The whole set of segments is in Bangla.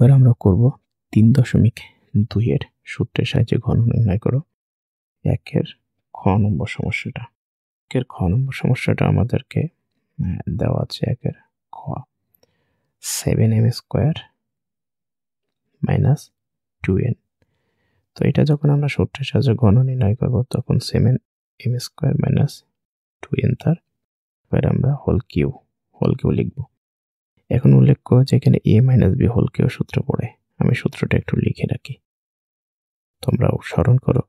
এবার আমরা করব 3.2 এর সূত্রের সাহায্যে ঘন নির্ণয় করো 1 এর খ নম্বর সমস্যাটা। 1 এর খ নম্বর সমস্যাটা আমাদেরকে দেওয়া আছে 1 এর খ 7m² - 2n। তো এটা যখন আমরা সূত্রের সাহায্যে ঘন নির্ণয় করব তখন 7m² - 2n তার এবার আমরা হোল কিউ লিখব। এখন উল্লেখ্য যে এখানে a - b হোল কিউ সূত্র পড়ে, আমি সূত্রটা একটু লিখে রাখি, তোমরাও স্মরণ করো।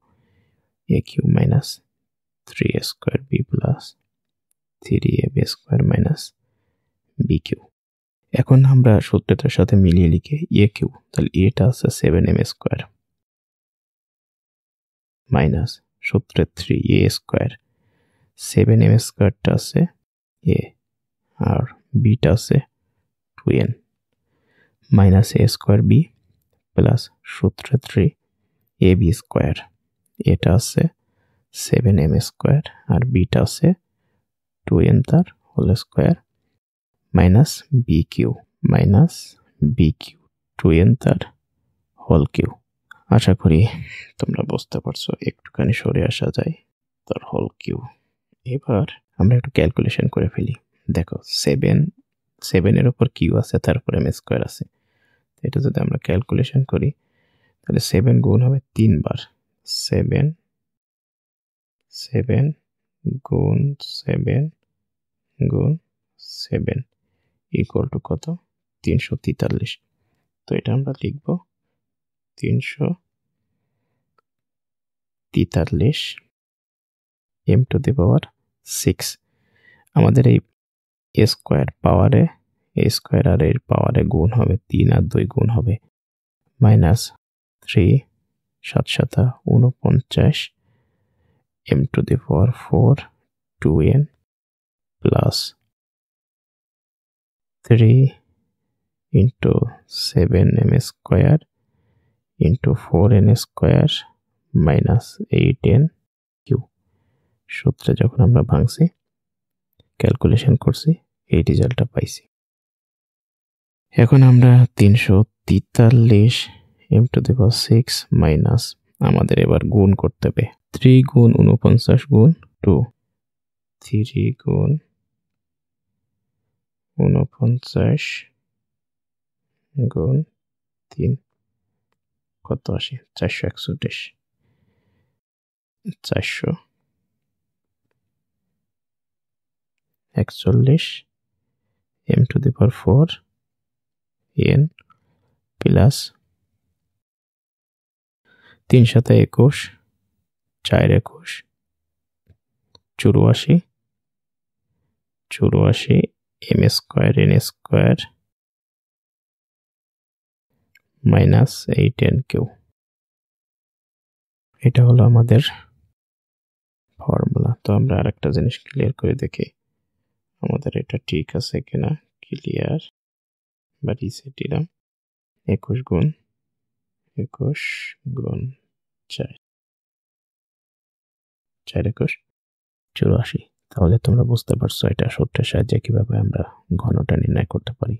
a³ - 3a² b + 3ab² - bq। এখন আমরা সূত্রটার সাথে মিলিয়ে লিখে a³ তাহলে এটা আছে 7m² মাইনাস সূত্রে 3a², 7m² আছে a আর bটা আছে 2n মাইনাস a²b প্লাস সূত্রে 3ab², এটা আছে 7m² আর bটা আছে 2n তার whole square minus bq 2n তার হোল কিউ। আশা করি তোমরা বুঝতে পারছো, একটুখানি সরে আসা যায় তার হোল কিউ। এবার আমরা একটু ক্যালকুলেশন করে ফেলি। দেখো 7 এর উপর কিউ আছে, তারপরে m² আছে। এটা যদি আমরা ক্যালকুলেশন করি তাহলে 7 গুণ হবে 3 বার, 7 গুণ 7 গুণ 7 ইকুয়াল টু কত? 343। তো এটা আমরা লিখব 343 m⁶। আমাদের এই a² পাওয়ারে a² আর এর পাওয়ারে গুণ হবে 3 আর 2 গুণ হবে minus 3 7 7 49 m⁴ 2n plus 3 into 7m² into 4n² minus 8n q. সূত্রে যখন আমরা ভাঙছি, ক্যালকুলেশন করছি, এই রেজাল্টটা পাইছি। এখন আমরা 343 m⁶ মাইনাস আমাদের এবার গুণ করতে হবে 3 গুণ 49 গুণ 2, 3 গুণ 49 গুণ 3 কত আসে? 441। 441 m⁴ n plus 3 7 21 4 21 84 m² n² minus 8n Q. এটা হলো আমাদের ফর্মুলা। তো আমরা আরেকটা জিনিস ক্লিয়ার করে দেখি আমাদের এটা ঠিক আছে কিনা। ক্লিয়ার বা রিসেট দিলাম। 21 গুণ 4 21 84। তাহলে তোমরা বুঝতে পারছো এটা সূত্রের সাহায্যে কিভাবে আমরা ঘনটা নির্ণয় করতে পারি।